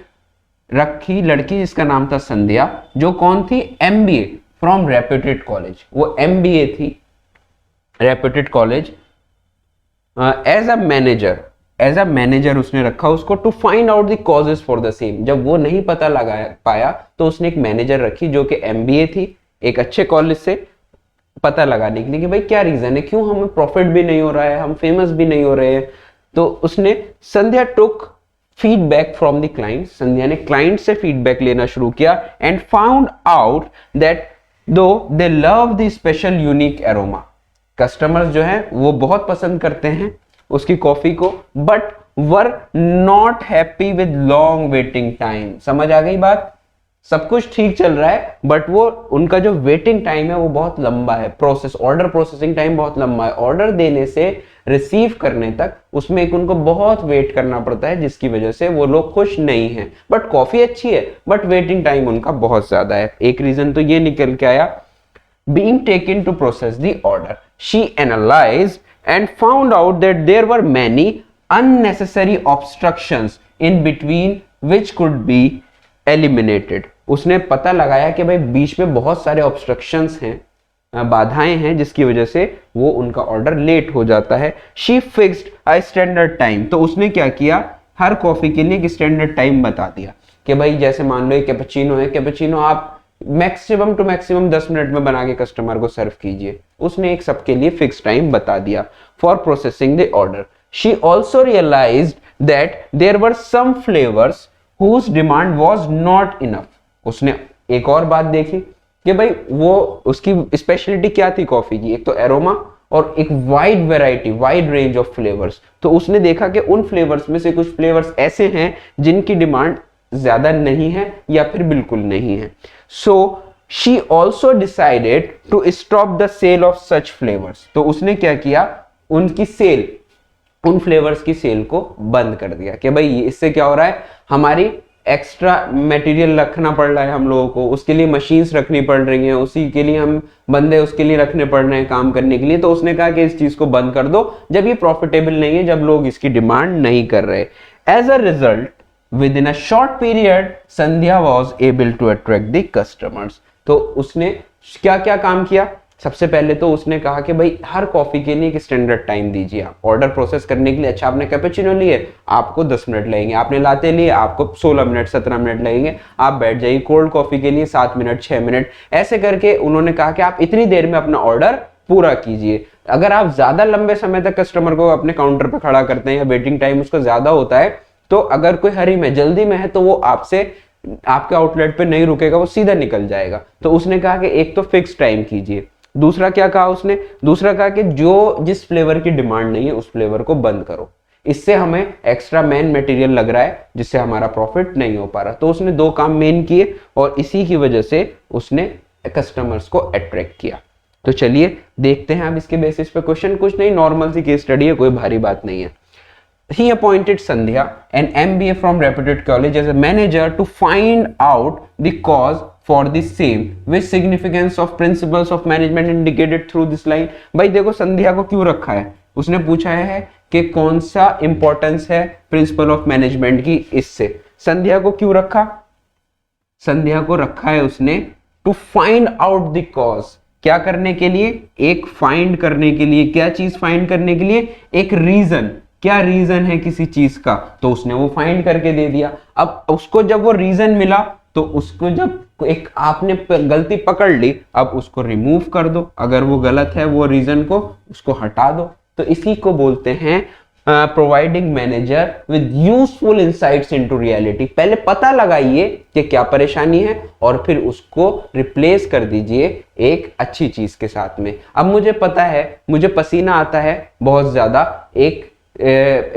रखी लड़की जिसका नाम था संध्या, जो कौन थी, एमबीए फ्रॉम रेप्यूटेड कॉलेज. वो एमबीए थी reputed college. As a manager उसने रखा उसको to find out the causes for the same. जब वो नहीं पता लगा पाया तो उसने एक मैनेजर रखी जो कि एमबीए थी, एक अच्छे कॉलेज से, पता लगाने के लिए कि भाई क्या रीजन है, क्यों हमें प्रॉफिट भी नहीं हो रहा है, हम फेमस भी नहीं हो रहे हैं. तो उसने संध्या टुक फीडबैक फ्रॉम द क्लाइंट. संध्या ने क्लाइंट से फीडबैक लेना शुरू किया एंड फाउंड आउट दैट दो दे love the special unique aroma. Customers जो है वो बहुत पसंद करते हैं उसकी कॉफी को, but were not happy with long waiting time. समझ आ गई बात? सब कुछ ठीक चल रहा है बट वो उनका जो वेटिंग टाइम है वो बहुत लंबा है. ऑर्डर प्रोसेसिंग टाइम बहुत लंबा है. ऑर्डर देने से रिसीव करने तक उसमें एक उनको बहुत वेट करना पड़ता है, जिसकी वजह से वो लोग खुश नहीं हैं. बट कॉफी अच्छी है बट वेटिंग टाइम उनका बहुत ज्यादा है. एक रीजन तो ये निकल के आया. Being taken to process the order, she analyzed and found out that there were many unnecessary obstructions in between which could be eliminated. उसने पता लगाया कि भाई बीच में बहुत सारे obstructions हैं, बाधाएं हैं, जिसकी वजह से वो उनका ऑर्डर लेट हो जाता है. She fixed a standard time. तो उसने क्या किया, हर कॉफी के लिए एक स्टैंडर्ड टाइम बता दिया कि भाई जैसे मान लो कैपेचिनो है, कैपेचिनो आप मैक्सिमम टू मैक्सिमम 10 मिनट में बना के कस्टमर को सर्व कीजिए. उसने एक सबके लिए फिक्स टाइम बता दिया for processing the order. She also realised that there were some flavours whose demand was not enough. उसने एक और बात देखी कि भाई वो उसकी स्पेशलिटी क्या थी कॉफी की, एक तो एरोमा और एक wide variety, wide range of flavours. तो उसने देखा कि उन फ्लेवर्स में से कुछ फ्लेवर्स ऐसे हैं जिनकी डिमांड ज्यादा नहीं है या फिर बिल्कुल नहीं है. So she also decided to stop the sale of such flavours. तो उसने क्या किया, उनकी सेल, उन फ्लेवर्स की सेल को बंद कर दिया कि भाई इससे क्या हो रहा है, हमारी एक्स्ट्रा मटेरियल रखना पड़ रहा है हम लोगों को, उसके लिए मशीन्स रखनी पड़ रही हैं, उसी के लिए हम बंदे उसके लिए रखने पड़ रहे हैं काम करने के लिए. तो उसने कहा कि इस चीज को बंद कर दो जब ये प्रॉफिटेबल नहीं है, जब लोग इसकी डिमांड नहीं कर रहे. As a result within a short period Sandhya was able to attract the customers. तो उसने क्या क्या काम किया, सबसे पहले तो उसने कहा कि भाई हर कॉफी के लिए एक स्टैंडर्ड टाइम दीजिए. आप ऑर्डर प्रोसेस करने के लिए, अच्छा आपने कैपेचिनो लिए आपको 10 मिनट लगेंगे, आपने लाते लिए आपको 16 मिनट 17 मिनट लगेंगे, आप बैठ जाइए. कोल्ड कॉफी के लिए 7 मिनट 6 मिनट, ऐसे करके उन्होंने कहा कि आप इतनी देर में अपना ऑर्डर पूरा कीजिए. अगर आप ज्यादा लंबे समय तक कस्टमर को अपने काउंटर पर खड़ा करते हैं या वेटिंग टाइम उसका ज्यादा होता है, तो अगर कोई हरी में जल्दी में है तो वो आपसे आपके आउटलेट पे नहीं रुकेगा, वो सीधा निकल जाएगा. तो उसने कहा कि एक तो फिक्स टाइम कीजिए. दूसरा क्या कहा उसने, दूसरा कहा कि जो जिस फ्लेवर की डिमांड नहीं है उस फ्लेवर को बंद करो, इससे हमें एक्स्ट्रा मेन मटेरियल लग रहा है जिससे हमारा प्रॉफिट नहीं हो पा रहा. तो उसने दो काम मेन किए और इसी की वजह से उसने कस्टमर्स को अट्रैक्ट किया. तो चलिए देखते हैं अब इसके बेसिस पे क्वेश्चन. कुछ नहीं, नॉर्मल सी केस स्टडी है, कोई भारी बात नहीं है. He appointed Sandhya, an MBA from reputed college, as a manager to find out the cause for the same, with significance of principles of management indicated through this line. भाई देखो संध्या को क्यों रखा है, उसने पूछा है कि कौन सा इंपॉर्टेंस है प्रिंसिपल ऑफ मैनेजमेंट की. इससे संध्या को क्यों रखा, संध्या को रखा है उसने to find out the cause. क्या करने के लिए, एक फाइंड करने के लिए. क्या चीज फाइंड करने के लिए, एक रीजन. क्या रीजन है किसी चीज का, तो उसने वो फाइंड करके दे दिया. अब उसको जब वो रीजन मिला तो उसको जब एक आपने गलती पकड़ ली, अब उसको रिमूव कर दो. अगर वो गलत है वो रीजन को उसको हटा दो. तो इसी को बोलते हैं providing manager with useful insights into reality. पहले पता लगाइए कि क्या परेशानी है और फिर उसको रिप्लेस कर दीजिए एक अच्छी चीज के साथ में। अब मुझे पता है, मुझे पसीना आता है बहुत ज्यादा एक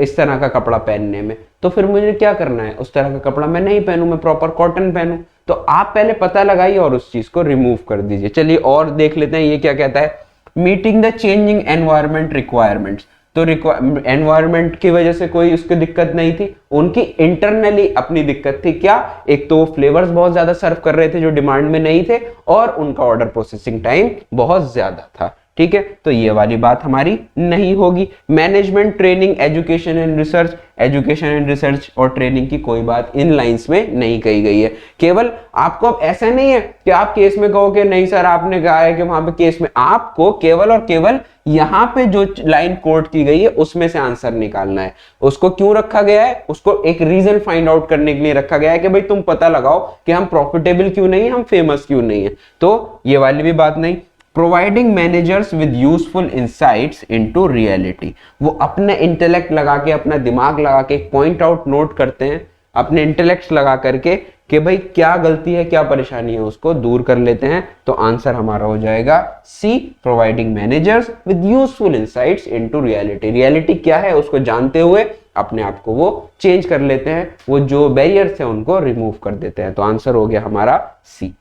इस तरह का कपड़ा पहनने में, तो फिर मुझे क्या करना है, उस तरह का कपड़ा मैं नहीं पहनूं, मैं प्रॉपर कॉटन पहनूं। तो आप पहले पता लगाइए और उस चीज को रिमूव कर दीजिए। चलिए और देख लेते हैं ये क्या कहता है, meeting the changing environment requirements. तो एनवायरमेंट की वजह से कोई उसको दिक्कत नहीं थी, उनकी इंटरनली अपनी दिक्कत थी। क्या, एक तो फ्लेवर्स बहुत ज्यादा सर्व कर रहे थे जो डिमांड में नहीं थे, और उनका ऑर्डर प्रोसेसिंग टाइम बहुत ज्यादा था। ठीक है, तो ये वाली बात हमारी नहीं होगी। Management, training, education and research, education and research और ट्रेनिंग की कोई बात इन लाइंस में नहीं कही गई है। केवल आपको, अब ऐसा नहीं है कि आप केस में कहो कि नहीं सर आपने कहा है कि वहां पे केस में, आपको केवल और केवल यहां पे जो लाइन कोट की गई है उसमें से आंसर निकालना है। उसको क्यों रखा गया है, उसको एक रीजन फाइंड आउट करने के लिए रखा गया है कि भाई तुम पता लगाओ कि हम प्रॉफिटेबल क्यों नहीं है, हम फेमस क्यों नहीं है। तो ये वाली भी बात नहीं। Providing managers with useful insights into reality, वो अपने इंटेलेक्ट लगा के, अपना दिमाग लगा के पॉइंट आउट नोट करते हैं, अपने इंटेलेक्ट लगा करके कि भाई क्या गलती है, क्या परेशानी है, उसको दूर कर लेते हैं। तो आंसर हमारा हो जाएगा C, providing managers with useful insights into reality. Reality क्या है उसको जानते हुए अपने आप को वो चेंज कर लेते हैं, वो जो बैरियर्स है उनको रिमूव कर देते हैं। तो आंसर हो गया हमारा सी।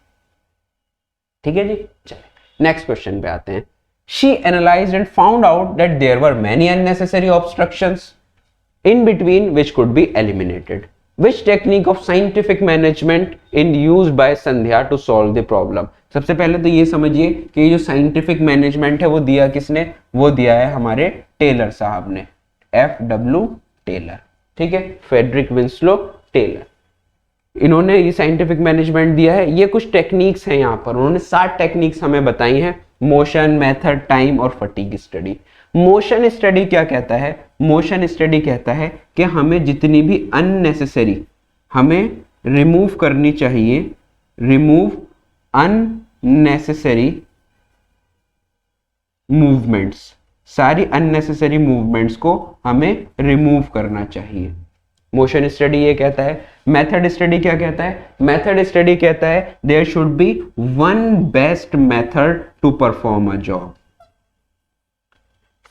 ठीक है जी, चलिए नेक्स्ट क्वेश्चन पे आते हैं। She analyzed and found out that there were many unnecessary obstructions in between which could be eliminated. Which technique of scientific management in used by Sandhya to solve the problem? सबसे पहले तो ये समझिए कि ये जो साइंटिफिक मैनेजमेंट है वो दिया किसने, वो दिया है हमारे टेलर साहब ने, FW टेलर। ठीक है, फेडरिक विंस्लो टेलर, इन्होंने ये साइंटिफिक मैनेजमेंट दिया है। ये कुछ टेक्निक्स हैं यहाँ पर, उन्होंने 7 टेक्निक्स हमें बताई हैं, मोशन, मेथड, टाइम और फटीग स्टडी। मोशन स्टडी क्या कहता है, मोशन स्टडी कहता है कि हमें जितनी भी अननेसेसरी हमें रिमूव करनी चाहिए, रिमूव अननेसेसरी मूवमेंट्स, सारी अननेसेसरी मूवमेंट्स को हमें रिमूव करना चाहिए। मोशन स्टडी ये कहता है। मेथड स्टडी क्या कहता है, मेथड स्टडी कहता है there should be one best method to perform a job.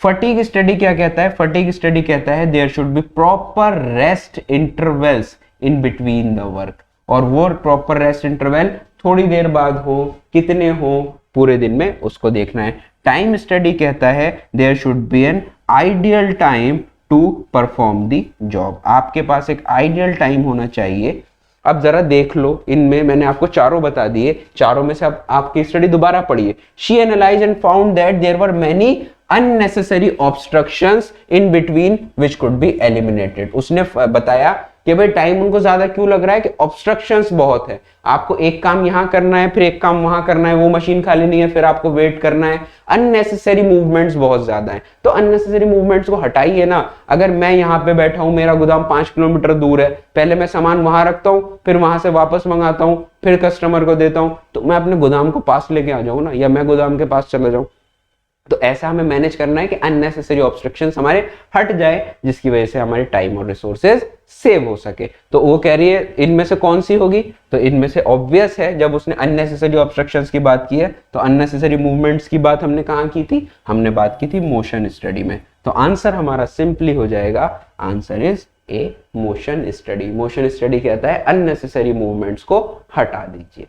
Fatigue study क्या कहता है, फटीग स्टडी कहता है there should be proper rest intervals in between the work, और वो प्रॉपर रेस्ट इंटरवल थोड़ी देर बाद हो, कितने हो, पूरे दिन में, उसको देखना है। टाइम स्टडी कहता है there should be an ideal time to perform the job, आपके पास एक आइडियल टाइम होना चाहिए। अब जरा देख लो, इनमें मैंने आपको चारों बता दिए, चारों में से अब आपकी स्टडी दोबारा पढ़िए। She analyse and found that there were many unnecessary obstructions in between which could be eliminated. उसने बताया कि भाई टाइम उनको ज्यादा क्यों लग रहा है, कि ऑब्स्ट्रक्शंस बहुत है, आपको एक काम यहां करना है, फिर एक काम वहां करना है, वो मशीन खाली नहीं है, फिर आपको वेट करना है, अननेसेसरी मूवमेंट्स बहुत ज्यादा हैं। तो अननेसेसरी मूवमेंट्स को हटाइए ना। अगर मैं यहाँ पे बैठा हूं, मेरा गोदाम 5 किलोमीटर दूर है, पहले मैं सामान वहां रखता हूं, फिर वहां से वापस मंगाता हूं, फिर कस्टमर को देता हूं, तो मैं अपने गोदाम को पास लेके आ जाऊं ना, या मैं गोदाम के पास चला जाऊं। तो ऐसा हमें मैनेज करना है कि अननेसेसरी ऑब्स्ट्रक्शंस हमारे हट जाए, जिसकी वजह से हमारे टाइम और रिसोर्सेज सेव हो सके। तो वो कह रही है इनमें से कौन सी होगी, तो इनमें से ऑब्वियस है, जब उसने अननेसेसरी ऑब्स्ट्रक्शंस की बात की है तो अननेसेसरी मूवमेंट्स की बात हमने कहां की थी, हमने बात की थी मोशन स्टडी में। तो आंसर हमारा सिंपली हो जाएगा, answer is a, motion study. Motion study कहता है अननेसेसरी मूवमेंट्स को हटा दीजिए।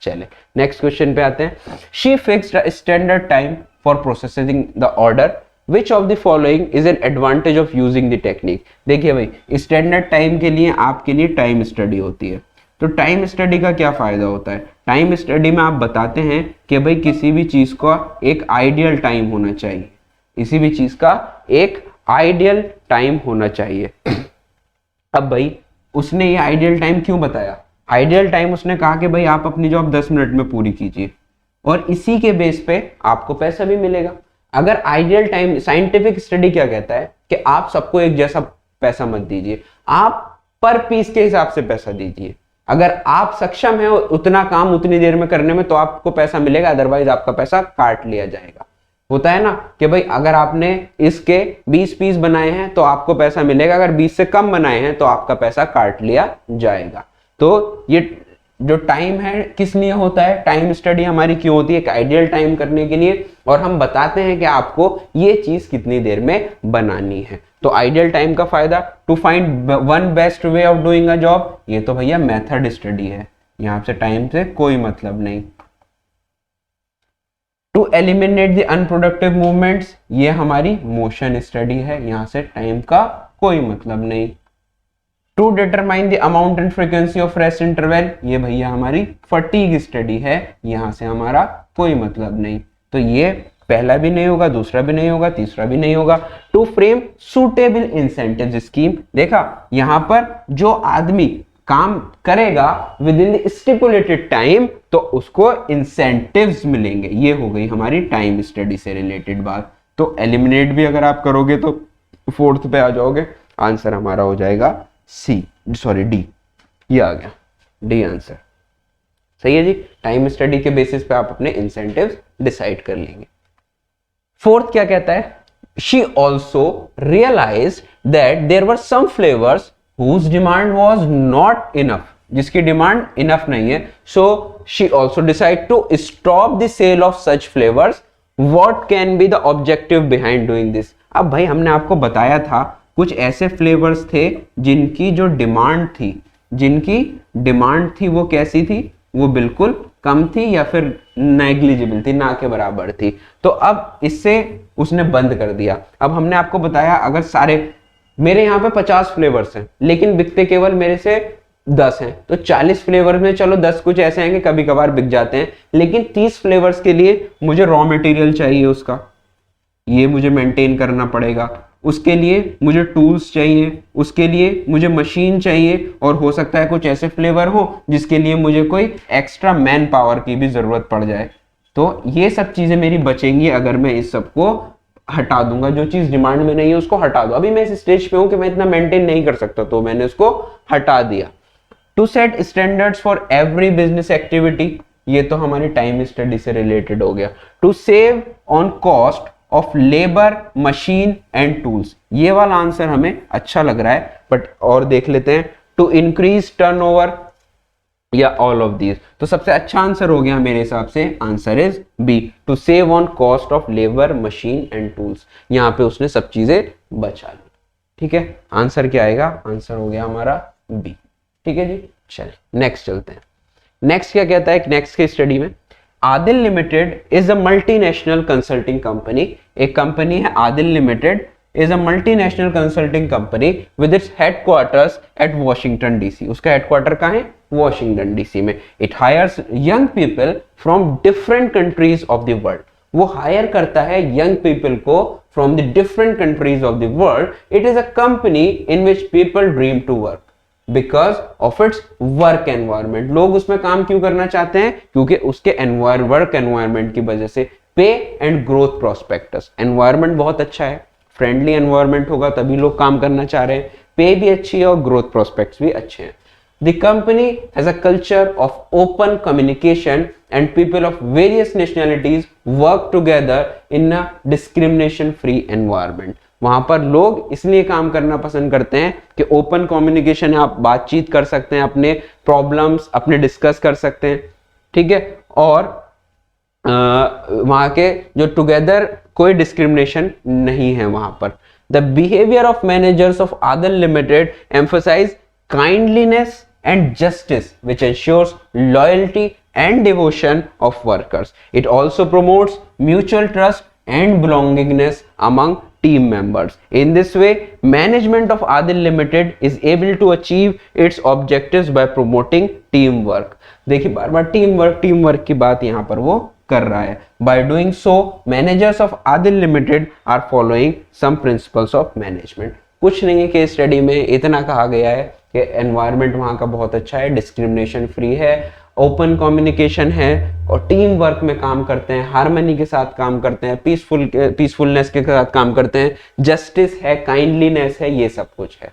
चले नेक्स्ट क्वेश्चन पे आते हैं। She fixed a standard time for processing the order, which of the following is an advantage of using the technique. देखिए भाई, स्टैंडर्ड टाइम के लिए आपके लिए टाइम स्टडी होती है। तो टाइम स्टडी का क्या फायदा होता है, टाइम स्टडी में आप बताते हैं कि भाई किसी भी चीज का एक आइडियल टाइम होना चाहिए, किसी भी चीज का एक आइडियल टाइम होना चाहिए। अब भाई उसने ये आइडियल टाइम क्यों बताया, आइडियल टाइम उसने कहा कि भाई आप अपनी जॉब 10 मिनट में पूरी कीजिए, और इसी के बेस पे आपको पैसा भी मिलेगा। अगर आइडियल टाइम, साइंटिफिक स्टडी क्या कहता है कि आप सबको एक जैसा पैसा मत दीजिए, आप पर पीस के हिसाब से पैसा दीजिए। अगर आप सक्षम है उतना काम उतनी देर में करने में तो आपको पैसा मिलेगा, अदरवाइज आपका पैसा काट लिया जाएगा। होता है ना कि भाई अगर आपने इसके 20 पीस बनाए हैं तो आपको पैसा मिलेगा, अगर 20 से कम बनाए हैं तो आपका पैसा काट लिया जाएगा। तो ये जो टाइम है किस लिए होता है, टाइम स्टडी हमारी क्यों होती है, एक आइडियल टाइम करने के लिए, और हम बताते हैं कि आपको ये चीज कितनी देर में बनानी है। तो आइडियल टाइम का फायदा, to find one best way of doing a job, ये तो भैया मेथड स्टडी है, यहां से टाइम से कोई मतलब नहीं। To eliminate the unproductive movements, ये हमारी मोशन स्टडी है, यहां से टाइम का कोई मतलब नहीं। To determine the amount and frequency of rest interval, ये भैया हमारी फटीग स्टडी है, यहां से हमारा कोई मतलब नहीं। तो ये पहला भी नहीं होगा, दूसरा भी नहीं होगा, तीसरा भी नहीं होगा। To frame suitable incentive scheme, देखा यहां पर जो आदमी काम करेगा within the stipulated time तो उसको इंसेंटिव्स मिलेंगे, ये हो गई हमारी टाइम स्टडी से रिलेटेड बात। तो एलिमिनेट भी अगर आप करोगे तो फोर्थ पे आ जाओगे, आंसर हमारा हो जाएगा डी, ये आ गया डी आंसर। सही है जी, टाइम स्टडी के बेसिस पे आप अपने इंसेंटिव्स डिसाइड कर लेंगे। फोर्थ क्या कहता है, she also realise that there were some flavours whose demand was not enough, जिसकी डिमांड इनफ नहीं है, so she also decide to stop the sale of such flavors. What can be the objective behind doing this? अब भाई हमने आपको बताया था कुछ ऐसे फ्लेवर्स थे जिनकी जो डिमांड थी वो कैसी थी, वो बिल्कुल कम थी या फिर नेग्लिजिबल थी, ना के बराबर थी। तो अब इससे उसने बंद कर दिया। अब हमने आपको बताया अगर सारे मेरे यहाँ पे 50 फ्लेवर्स हैं लेकिन बिकते केवल मेरे से 10 हैं, तो 40 फ्लेवर में चलो 10 कुछ ऐसे हैं कि कभी कभार बिक जाते हैं, लेकिन 30 फ्लेवर्स के लिए मुझे रॉ मटेरियल चाहिए, उसका ये मुझे मेंटेन करना पड़ेगा, उसके लिए मुझे टूल्स चाहिए, उसके लिए मुझे मशीन चाहिए, और हो सकता है कुछ ऐसे फ्लेवर हो जिसके लिए मुझे कोई एक्स्ट्रा मैन पावर की भी जरूरत पड़ जाए। तो ये सब चीजें मेरी बचेंगी अगर मैं इस सबको हटा दूंगा, जो चीज डिमांड में नहीं है उसको हटा दो। अभी मैं इस स्टेज पे हूं कि मैं इतना मेंटेन नहीं कर सकता तो मैंने उसको हटा दिया। To set standards for every business activity, ये तो हमारी टाइम स्टडी से रिलेटेड हो गया। To save on cost of labour, machine and tools, ये वाला आंसर हमें अच्छा लग रहा है, बट और देख लेते हैं। टू इंक्रीज टर्नओवर या ऑल ऑफ दीज, तो सबसे अच्छा आंसर हो गया मेरे हिसाब से, answer is B, to save on cost of labour, machine and tools. यहां पे उसने सब चीजें बचा ली। ठीक है, आंसर क्या आएगा, आंसर हो गया हमारा बी। ठीक है जी, चलिए नेक्स्ट चलते हैं। नेक्स्ट क्या कहता है, नेक्स्ट के स्टडी में, Adil limited is a multinational consulting company, एक कंपनी है Adil limited is a multinational consulting company with its headquarters at Washington DC. उसका हेडक्वार्टर कहाँ है, वॉशिंगटन डीसी में। It hires young people from different countries of the world. वो higher करता है young people को from the different countries of the world. It is a company in which people dream to work because of its work environment. लोग उसमें काम क्यों करना चाहते हैं, क्योंकि उसके वर्क एनवायरमेंट की वजह से। पे एंड ग्रोथ प्रोस्पेक्टस, एनवायरमेंट बहुत अच्छा है, फ्रेंडली एनवायरनमेंट होगा तभी लोग काम करना चाह रहे हैं, पे भी अच्छी है और ग्रोथ प्रोस्पेक्ट्स भी अच्छे हैं। The company has a culture of open communication and people of various nationalities work together in a discrimination free environment. वहां पर लोग इसलिए काम करना पसंद करते हैं कि ओपन कम्युनिकेशन है, आप बातचीत कर सकते हैं, अपने प्रॉब्लम्स अपने डिस्कस कर सकते हैं। ठीक है, और वहां के जो टुगेदर कोई डिस्क्रिमिनेशन नहीं है वहां पर। The behaviour of managers of Adil limited emphasise kindliness and justice which ensures loyalty and devotion of workers. It also promotes mutual trust and belongingness among team members. In this way, management of Adil Limited is able to achieve its objectives by promoting teamwork. देखिए बार बार team work की बात यहाँ पर वो कर रहा है। By doing so, managers of Adil Limited are following some principles of management. कुछ नहीं है कि स्टडी में इतना कहा गया है कि एनवायरनमेंट वहाँ का बहुत अच्छा है, डिस्क्रिमिनेशन फ्री है, ओपन कम्युनिकेशन है और टीम वर्क में काम करते हैं, हार्मनी के साथ काम करते हैं, पीसफुलनेस के साथ काम करते हैं, जस्टिस है, काइंडलीनेस है, ये सब कुछ है।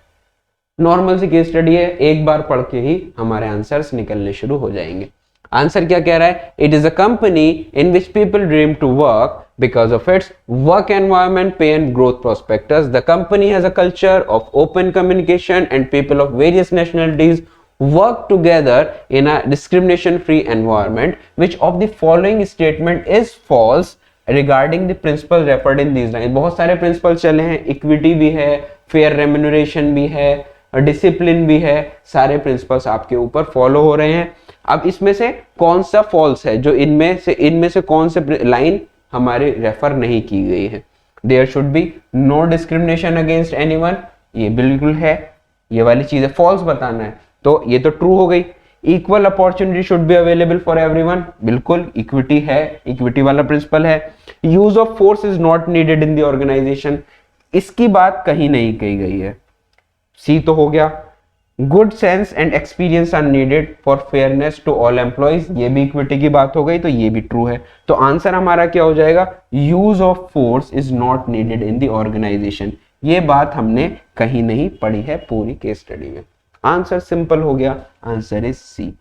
नॉर्मल सी केस स्टडी है, एक बार पढ़ के ही हमारे आंसर्स निकलने शुरू हो जाएंगे। आंसर क्या कह रहा है? It is a company in which people dream to work because of its work environment, pay and growth prospectus. The company has a culture of open communication and people of various nationalities work together in a discrimination free environment. Which of the following statement is false regarding the principle referred in these lines? बहुत सारे principal चले हैं, equity भी है, fair remuneration भी है, discipline भी है, सारे प्रिंसिपल्स आपके ऊपर फॉलो हो रहे हैं. अब इसमें से कौन सा फॉल्स है, जो इनमें से कौन से लाइन हमारे रेफर नहीं की गई है? There should be no discrimination against anyone, ये बिल्कुल है, ये वाली चीज है, फॉल्स बताना है, तो ये तो ट्रू हो गई. Equal opportunity should be available for everyone, बिल्कुल इक्विटी है, इक्विटी वाला प्रिंसिपल है. Use of force is not needed in the organisation, इसकी बात कहीं नहीं कही गई है. सी तो हो गया. Good sense and experience are needed for fairness to all employees, ये भी इक्विटी की बात हो गई, तो ये भी ट्रू है. तो आंसर हमारा क्या हो जाएगा? Use of force is not needed in the organisation. ये बात हमने कहीं नहीं पढ़ी है पूरी केस स्टडी में. आंसर सिंपल हो गया, answer is C.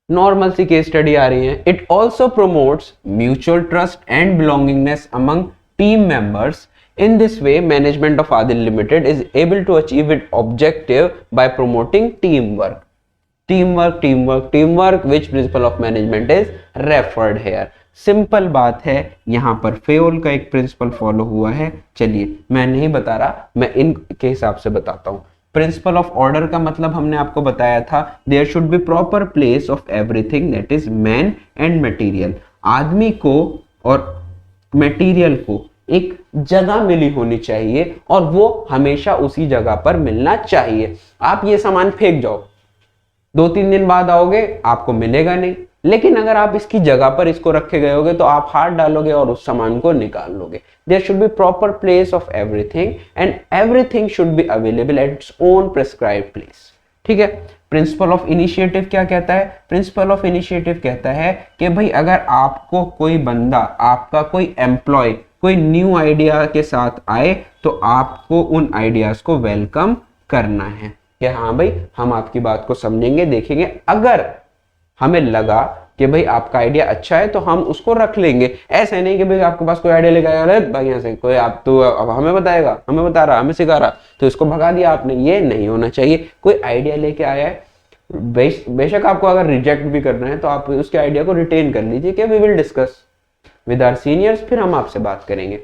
Normal C case study आ रही है. It also promotes mutual trust and belongingness among team members. In this way, management of Adil Limited is able to achieve its objective by promoting teamwork. Teamwork. Which principle of management is referred here? Simple बात है, यहाँ पर Fayol का एक principle follow हुआ है. चलिए, मैं नहीं बता रहा, मैं इनके हिसाब से बताता हूँ. प्रिंसिपल ऑफ ऑर्डर का मतलब हमने आपको बताया था, there should be proper place of everything, that is man and material. आदमी को और मटेरियल को एक जगह मिली होनी चाहिए और वो हमेशा उसी जगह पर मिलना चाहिए. आप ये सामान फेंक जाओ, 2-3 दिन बाद आओगे, आपको मिलेगा नहीं. लेकिन अगर आप इसकी जगह पर इसको रखे गए होगे तो आप हाथ डालोगे और उस सामान को निकाल लोगे. There should be proper place of everything and everything should be available at its own prescribed place. ठीक है. प्रिंसिपल ऑफ इनिशिएटिव क्या कहता है? प्रिंसिपल ऑफ इनिशिएटिव कहता है कि भाई अगर आपको कोई बंदा, आपका कोई एम्प्लॉय कोई न्यू आइडिया के साथ आए तो आपको उन आइडियाज को वेलकम करना है कि हाँ भाई हम आपकी बात को समझेंगे, देखेंगे. अगर हमें लगा कि भाई आपका आइडिया अच्छा है तो हम उसको रख लेंगे. ऐसे नहीं कि भाई आपके पास कोई आइडिया लेकर आया, भाई यहाँ से कोई आप तो अब हमें बताएगा, हमें बता रहा, हमें सिखा रहा, तो इसको भगा दिया आपने. ये नहीं होना चाहिए. कोई आइडिया लेके आया है, बेशक आपको अगर रिजेक्ट भी करना है तो आप उसके आइडिया को रिटेन कर लीजिए कि we will discuss with our seniors, फिर हम आपसे बात करेंगे.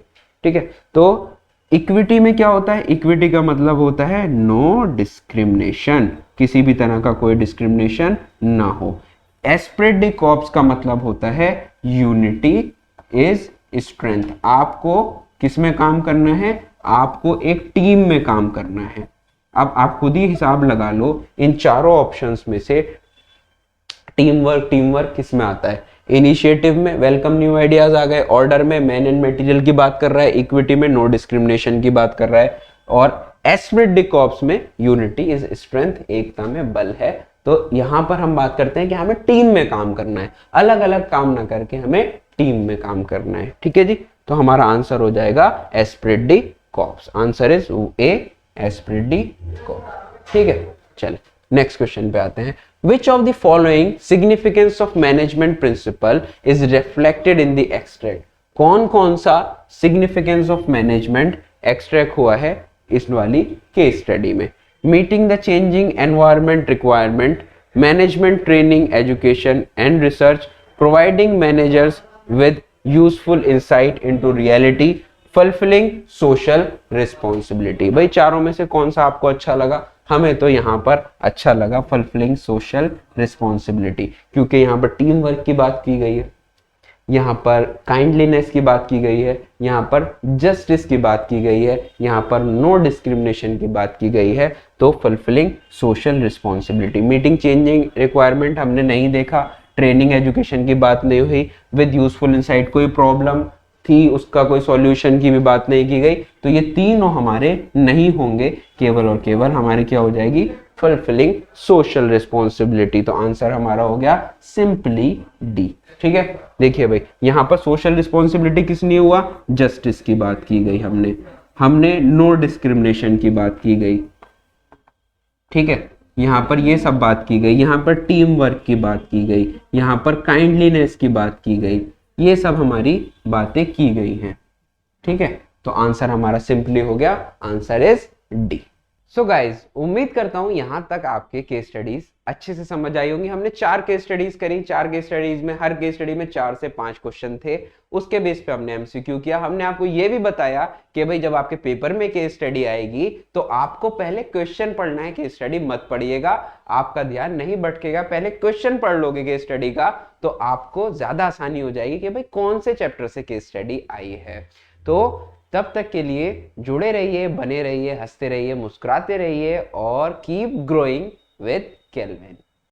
ठीक है. तो इक्विटी में क्या होता है? इक्विटी का मतलब होता है नो डिस्क्रिमिनेशन, किसी भी तरह का कोई डिस्क्रिमिनेशन ना हो. एस्प्रिट डी कॉर्प्स का मतलब होता है यूनिटी इज स्ट्रेंथ. आपको किस में काम करना है? आपको एक टीम में काम करना है. अब आप खुद ही हिसाब लगा लो, इन चारों ऑप्शंस में से टीम वर्क किस में आता है? इनिशिएटिव में वेलकम न्यू आइडियाज आ गए, ऑर्डर में मैन एंड मटेरियल की बात कर रहा है, इक्विटी में नो डिस्क्रिमिनेशन की बात कर रहा है, और एस्प्रिट डी कॉर्प्स में यूनिटी इज स्ट्रेंथ, एकता में बल है. तो यहां पर हम बात करते हैं कि हमें टीम में काम करना है, अलग अलग काम ना करके हमें टीम में काम करना है. ठीक है जी. तो हमारा आंसर हो जाएगा Esprit D corps. Answer is a, Esprit D corps. ठीक है. चलिए नेक्स्ट क्वेश्चन पे आते हैं. Which of the following significance of management principle is reflected in the extract? कौन सा significance of management extract हुआ है इस वाली case study में? Meeting the changing environment requirement, management training, education and research, providing managers with useful insight into reality, fulfilling social responsibility. भाई चारों में से कौन सा आपको अच्छा लगा? हमें तो यहाँ पर अच्छा लगा फुलफिलिंग सोशल रिस्पॉन्सिबिलिटी, क्योंकि यहाँ पर टीम वर्क की बात की गई है, यहाँ पर काइंडलीनेस की बात की गई है, यहाँ पर जस्टिस की बात की गई है, यहाँ पर नो डिस्क्रिमिनेशन की बात की गई है. तो fulfilling social responsibility. Meeting changing requirement हमने नहीं देखा, ट्रेनिंग एजुकेशन की बात नहीं हुई, विद यूजफुल इंसाइट कोई प्रॉब्लम थी उसका कोई सॉल्यूशन की भी बात नहीं की गई. तो ये तीनों हमारे नहीं होंगे, केवल और केवल हमारे क्या हो जाएगी? Fulfilling social responsibility. तो आंसर हमारा हो गया सिंपली डी. ठीक है. देखिए भाई यहाँ पर सोशल रिस्पॉन्सिबिलिटी किसने हुआ? जस्टिस की बात की गई, हमने नो डिस्क्रिमिनेशन की बात की गई. ठीक है. यहाँ पर ये सब बात की गई, यहाँ पर टीम वर्क की बात की गई, यहाँ पर काइंडलीनेस की बात की गई, ये सब हमारी बातें की गई हैं। ठीक है, तो आंसर हमारा सिंपली हो गया, answer is D. So guys, उम्मीद करता हूं यहां तक आपके केस स्टडीज अच्छे से समझ आई होंगी। हमने 4 केस स्टडीज करी, 4 केस स्टडीज में हर केस स्टडी में 4 से 5 क्वेश्चन थे, उसके बेस पे हमने एमसीक्यू किया। हमने आपको यह भी बताया कि भाई जब आपके पेपर में केस स्टडी आएगी तो आपको पहले क्वेश्चन पढ़ना है, केस स्टडी मत पढ़िएगा, आपका ध्यान नहीं भटकेगा। पहले क्वेश्चन पढ़ लोगे केस स्टडी का तो आपको ज्यादा आसानी हो जाएगी कि भाई कौन से चैप्टर से केस स्टडी आई है। तो तब तक के लिए जुड़े रहिए, बने रहिए, हंसते रहिए, मुस्कुराते रहिए और कीप ग्रोइंग विद केल्विन।